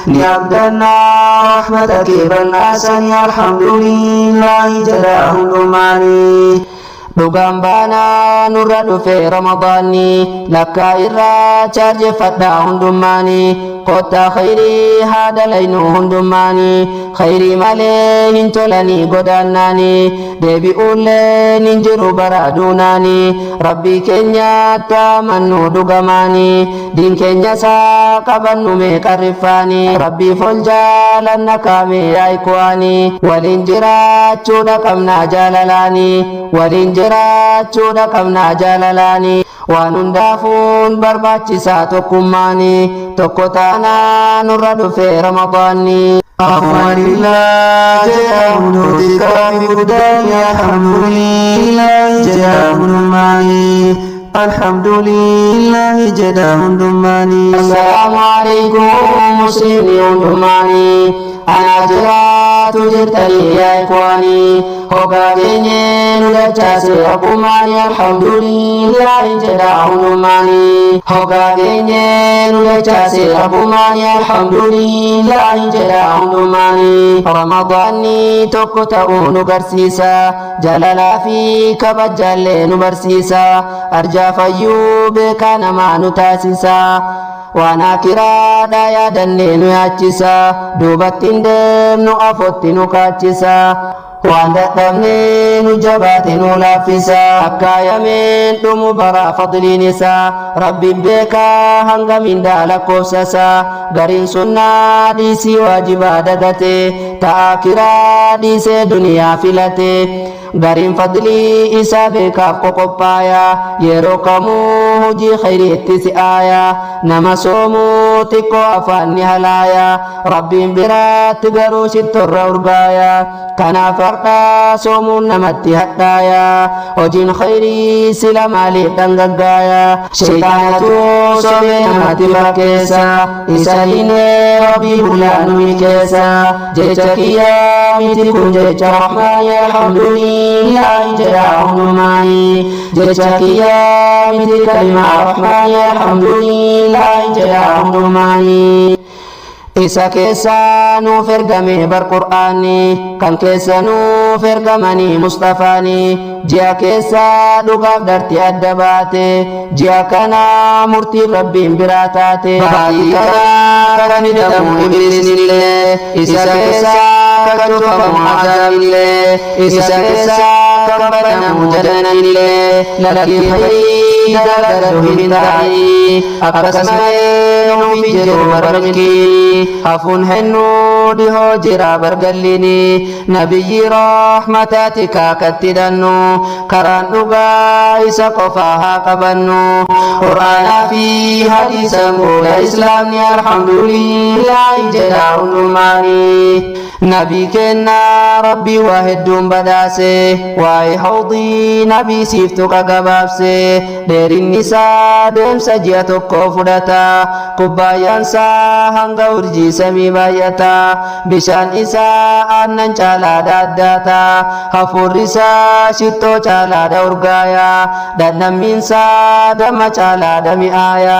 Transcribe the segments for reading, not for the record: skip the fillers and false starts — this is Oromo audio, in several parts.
ni abdannaa rahmata kee bal'aasanii alhamdulillahi jedha hundumaanii. Dhugaan baanaa nurra dhufe ramadaanni lakkaa irraa chaarjeffadhaa hundummaanii. Kottaa khayrii haa dalaynu hundummaanii. Khayrii malee hin tolanii godaannaanii. Deebi'uullee nin jiru bara duunaanii. Rabbii keenyatti amannu dhugamaanii. Diin keenya isaa qabannu meeqarrifaanii. Rabbiif ol jaalanna kaamee yaa'ikwaanii. Waliin jiraachuudha qabnaa jaalalaanii. Waliin jiraachuudha qabnaa jaalalaanii. Waan hundaafuun barbaachisaa tokkummaanii. Tokko taanaa nurra dhufe ramadaanni. Afwalillah jedhamu nuti qaami guddaani alhamdulillah jedhamu nummaanii. Alhamdulillah jedhamu hundummaanii. Assalaamu alaikum musliimii hundummaanii. Ana jiraatu jirtanii yaa ikwaanii. Hogaa keenyee nu dachaase rabbumaanii alhamdulillah jedhaa hundumaanii. Hogaa keenyee nu dachaase rabbumaanii alhamdulillah jedhaa hundumaanii. Ramadaanni tokko ta'uu nu garsiisa. Jaalalaa fi kabajaallee nu barsiisa. Arjaa fayyuu beekaa namaa nu taasisa. Waan akiraadhaa yaadannee nu yaachisa. Duubatti hin deemnu afootti nu kaachisa. Waan dadhabnee nu jabaate nu laaffisa. Akkaayameen dhumu bara fadliin isaa. Rabbiin beekaa hanga mindaa lakkoofsasa. Gariin sunnaa dhiisii waajibaa dagate. Ta'a kiraa dhiisee duniyaa filate. Gariin fadlii isaa beekaaf qoqophaaya. Yeroo kamuu hojii khayriitti si'aaya. Nama soomuu xiqqoo afaan ni halaaya. Rabbiin biraatti garuu shittorra urgaaya. Kanaaf har'aa soomuun namatti hadhaaya. Hojiin khayrii sila maaliif dhangaggaaya. Shayxaanatu sobee namatti fakkeessa. Isa hinee rabbii hulaa nu milkeessa. Jecha kiyyaa miti kun jecha rahmaani alhamdulillah jedhaa hundumaanii. Jecha kiyyaa miti kalimaa rahmaani alhamdulillah jedhaa hundumaanii. Isa keessa nuuf ergame bar qur'aanii. Kan keessa nuuf ergamanii mustafaanii. Ji'a keessa dhugaaf darti adda baate. Ji'a kana murtiif rabbiin biraa taate. Baatii kana kan hidhamu ibliisillee. Isa keessa kan cufamu azaabillee. Isa keessa kan banamu jallanillee. Lakkii khayrii dalagadhu hin taa'ii. Akkasumallee nuuf jiru bara milkii. Hafuun hennu dhihoo jira bargallini. Nabiyyi rahmataati kaakatti dannu. Karaan dhugaa isa qofaa haa qabannu. Qur'aanaa fi hadiisa bu'uura islaamni alhamdulillah jedhaa hundumaanii. Nabii kennaa rabbii waa hedduun badhaase. Waa'ee hawdii nabii siiftu qagabaabse. Dheerinni isaa deemsa ji'a tokko fudhata. Kubbaayyaan isaa hanga urjii samii baay'ata. Bishaan isaa aannan caalaadha addaata. Hafuurri isaa shittoo caalaadha urgaaya. Dhandhammiin isaa damma caalaadha mi'aaya.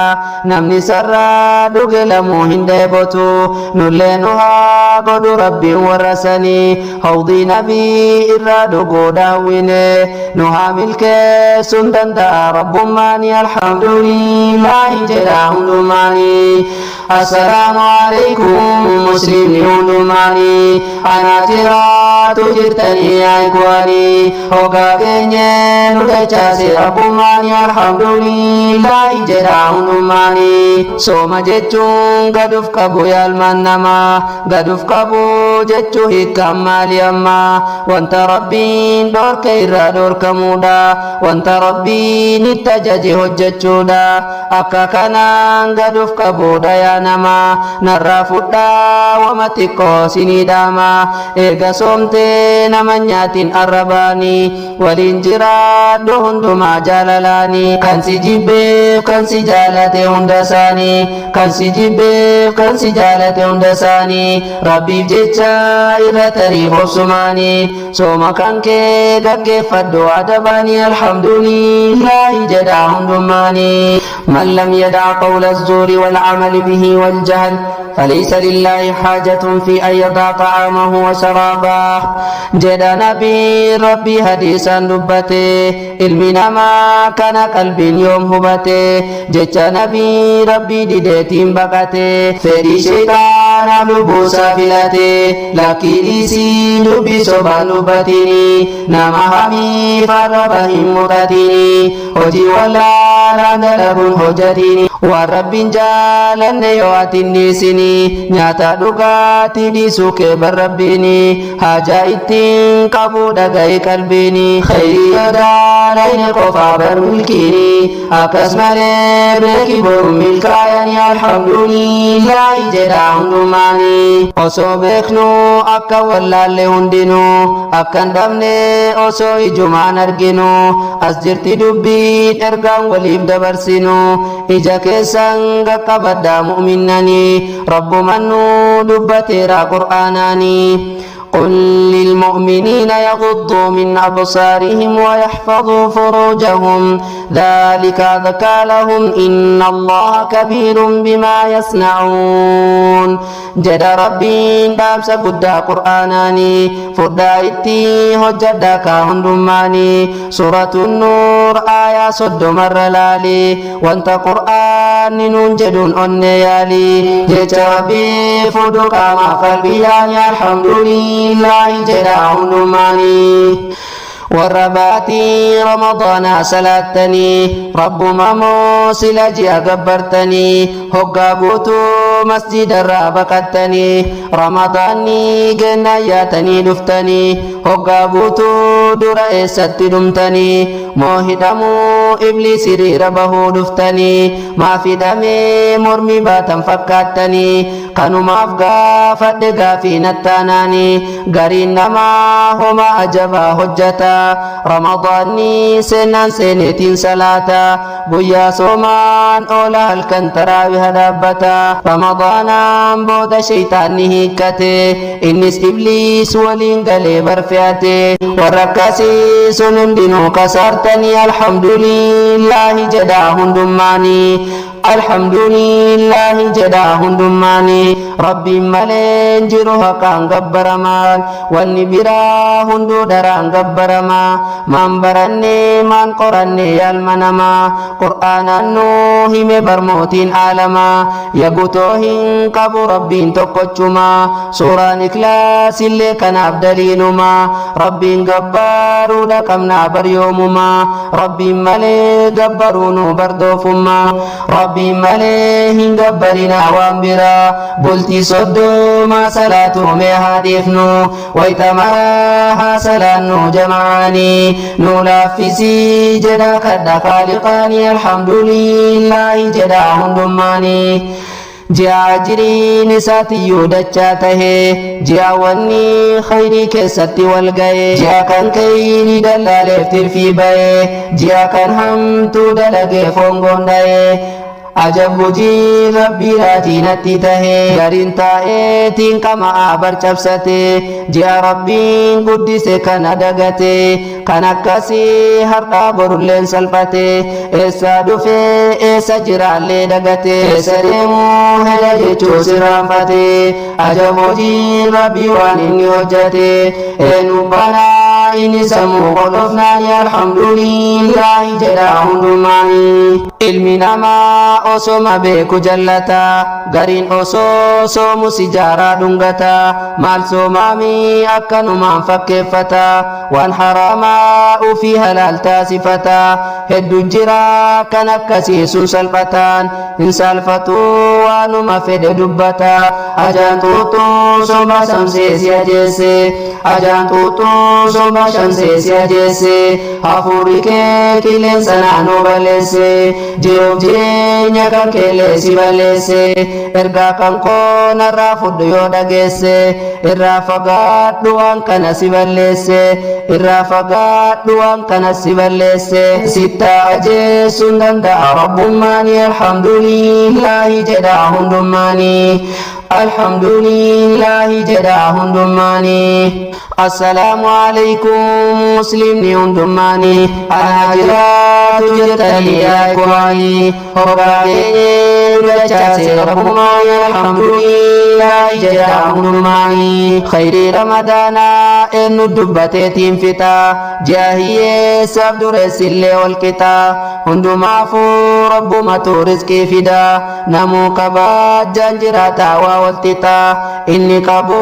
Namni sarraa dhuge lamuu hin dheebotu. Nullee nu haa godhu rabbiin warra sanii. Hawdii nabii irraa dhuguu daawwine. Nu haa milkeessuun danda'a rabbummaanii alhamdulillah jedhaa hundumaanii. Assalaamu alaikum musliimni hundumaanii. Ana jiraatu jirtanii yaa ikwaanii. Hogaa keenyee nu dachaase rabbummaanii alhamdulillah jedhaa hundumaanii. Sooma jechuun gaduuf qabu yaalmaan namaa. Gaduuf qabu jechuu hiikkaan maali ammaa. Wanta rabbiin dhorke irraa dhorkamuudha. Wanta rabbiin itti ajaje hojjechuudha. Akka kanaan gaduuf qabuudha yaa nama. Narraa fudhaa wama xiqqoo sinii dhaama. Eega soomtee nama nyaatiin arrabaanii. Waliin jiraadhu hundumaa jaalalaanii. Kan si jibbeef kan si jaalate hunda isaanii. Kan si jibbeef kan si jaalate hunda isaanii. Rabbiif jecha إرتري بوسماني سوما كان كي غاقي فدو عدباني الحمد لله جداهم دماني من لم يدع قول الزور والعمل به والجهل فليس لله حاجة في أن يضع طعامه وشرابه جدا نبي ربي حديثا دبته علمنا ما كان قلب يوم هبته جتا نبي ربي ديدتين بقته فري شيطان لبوسا فلته لكن سي دبي سبان بتني نما همي فربهم متتني هجي ولا ندلب هجتني ورب جالن يواتني سني nyata dhugaatii dhiisuu kee barrabbiini haajaa ittiin qabuu dhaga'i qalbiini khayrii gadaadhaine qofaa bar milkiini akkas malee beeki boru milkaayanii alhamdulillaahi jedhaa hundumaani osoo beeknu akka wallaalle hundinu akkan dhabne osoo ijumaan arginu as jirti dubbiin ergaan waliif dabarsinu ija keessan qaqqabadhaa mu'minnanii رب منو دبتيرا قرآناني قل للمؤمنين يغضوا من أبصارهم ويحفظوا فروجهم ذلك أزكى لهم إن الله كبير بما يصنعون جد ربي دابس قدا قرآناني فدا إتي هجدا كهندماني سورة النور آية صد مر لالي وانت قرآن ننجد أنيالي جد ربي فدك ما قلبي الحمد لله جد هندماني والرباتي رمضان سلاتني رب مموسل جي أكبرتني هقا قوتو مسجد الرابقتني رمضاني جناياتني دفتني هقا قوتو درائسة دمتني موهدمو إبليس ربه دفتني ما في دمي مرمي باتا فكاتني كانوا مافقا فدقا في نتاناني قرين نما هما أجبا هجتا رمضاني سنان سنتين صلاة بويا صومان أولا هلكن تراويها دابتا رمضانا بود شيطاني هيكته إنس إبليس ولين قلي برفياته وركاسي سنن دينو كسرتني الحمد لله جداهن دماني الحمد لله جداهن دماني ربي ملين جروها كان قبرمان والنبرا هندو دران قبرما من برني من قرني المنما قرآن النوهم برموتين عالما يقوتوهن قبو ربين تقوشما سورة نكلاس اللي كان عبدالينما ربين قبارو لكمنا بريومما ربي ملي قبرونو بردوفما ربي مليهن قبرنا وانبرا بلتي صدو ما صلاتو مهادفنو ويتمراها سلانو جمعاني نولافسي جدا قد خالقاني الحمد لله جدا هندماني جاء جرين ساتي يودچاته جاء وني خيري كستي والغاي جاء كان كيني دلال افتر في باي جاء كان هم تو دلغي فونغون داي عجب وجي ربي راتي نتته غارين تايتين كما عبر چبسته جاء ربي قدس كان دغته كان كسي هرقا برلين سلفته ایسا دفه ایسا جرالي دغته ایسا دمو هجا جچو سرافته عجب وجي ربي وانين يوجته انو بنا إني سمو قلفنا الحمد لله جدا هندماني علمنا ما osoma beeku jallata garin osoo soomu sijaara dhungata maal soomaami akkanumaan fakkeeffata waan haraamaa ufii halaal taasifata heddu jira kan akkasiisu salphataan hin salphatu waanuma fedhe dubbata ajaan xuuxuu soma samseesi ajeesse ajaan xuuxuu soma ما شمسي سيجيسي هفورك كيلين سنانو بلسي جيروب جيرينيا كان كيليسي بلسي إرقا كان كون الرافد يودا جيسي الرافقات دوان كان سيبلسي الرافقات دوان كان سيبلسي ستا أجيسون دندا رب ماني الحمد لله جداهم دماني الحمد لله جداهم دماني السلام عليكم مسلمين دماني أنا جرات جتلي يا كواني هبابين وجاسي ربما الحمد لله جداهم دماني خير رمضان إن الدبتين فتا جاهية سبد رسل والكتا هندما فو رب ما ترزقي فدا نمو كبات جنجراتا ووالتتا إني كابو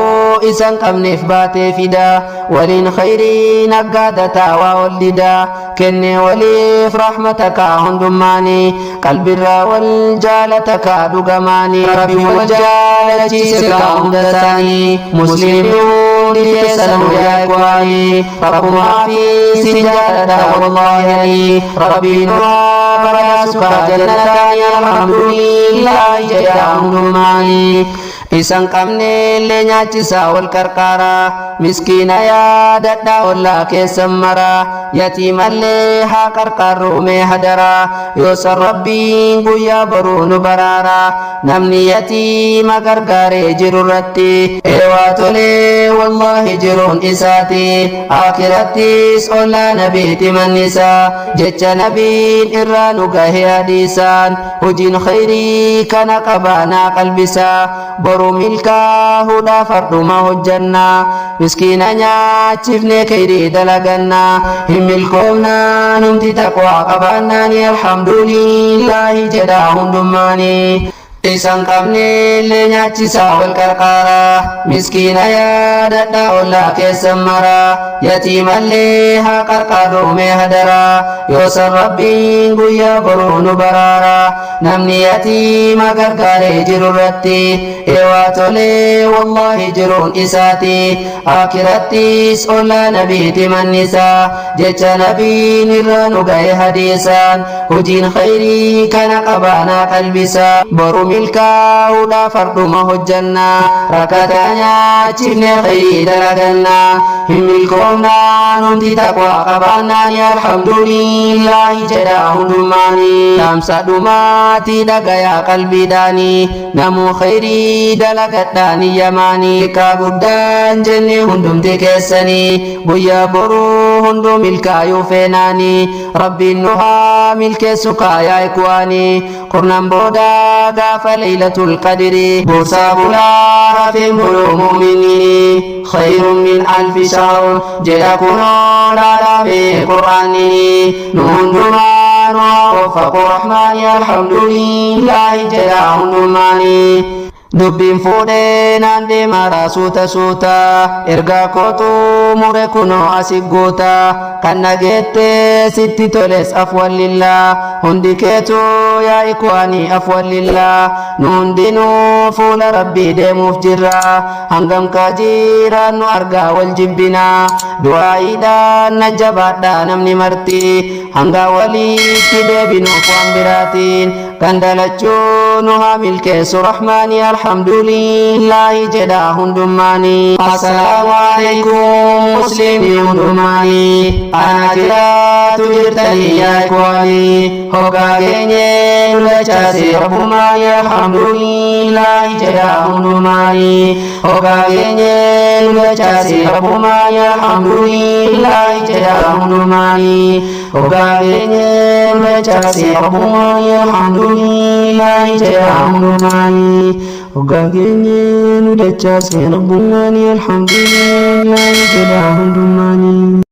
إسان كمنف باتي فدا ولين خيري نقادتا وولدا كني وليف رحمتك هندماني قلب الرا والجالتك دقماني ربي والجالتي سكا هندساني مسلمون ليسلم يا كواني ربما في سجادة والله يلي ربي نرى براسك جنتاني الحمد لله جداهم دماني isan kamne le nyaachisa wal karkara miskina ya dadda walla kesamara yatimalle ha karkaru me hadara yosar rabbi guya barunu barara namni yatima gargare jirurratti ewatole wallahi jirun isati akhiratis ola nabiti manisa jecha nabiin irranu gahe hadisan hujin khairi kana qabana qalbisa boru milka huda fardu ma hojjanna miskina nyaachifne kayri dalaganna himilkoomna numti taqwa qabannaani alhamdulillahi jedha hundummaani isan qabne le nyaachisa wal qarqara miskina ya dadda olla kesamara yatimalle ha qarqaru me hadara yosan rabbiin guyya borunu barara namni yatima gargare jirurratti ewatole wallahi jirun isati akhirattis olla nabiti mannisa jecha nabiin irranu gahe hadisan hujin khairi kana qabana qalbisa boru milka huda fardu ma hojjanna rakatanya chifne khairi dalaganna himilkoomna numti taqwa qabanna ya alhamdulillahi jedha hundummaani tamsa dhumati dhagaya qalbidani namu khairi dalagadhani yamani ka guddan jenne hundumti keessani guyya boru hundu milkaayu feenani rabbiin nuha milkeessuka yaa ikwani qurnan booda gaafa laylatul qadri buusaa bulaa rafeen buluu mu'minini khayrun min alfi shahr jedha kunoo dhaadhaabee qur'aanini nu hundumaa nu haa waffaqu rahmaani alhamdulillahi jedha hundummaani dubbiin fuudhee naan deema raasuuta suuta ergaa kootu mure kunoo asi guuta kan nageette sitti toles afwallillaa hundi keetu yaa ikwaanii afwallillaa nu hundinuu fuula rabbii deemuuf jirra hangam kaajiraan nu argaa wal jibbinaa du'aayiidhaan na jabaadhaa namni marti hanga waliitti deebinuuf waan biraatiin kan dalachuu nu haa milkeessu rahmaanii alhamdulillahi jedha hundummaani assalaamu alaykum muslimii hundummaani ana jiraatu jirtanii yaa ikwaanii hoggaa keenye nulachaase rabbumaani alhamdulillahi jedha hundummaani hoggaa keenye nulachaase rabbumaani alhamdulillahi jedha hundummaani hoggaa keenye nulachaase rabbumaani alhamdulillahi jedha hundummaani hoggaa keenye nu dachaase rabbumaani alhamdulillahi jedha hundummaani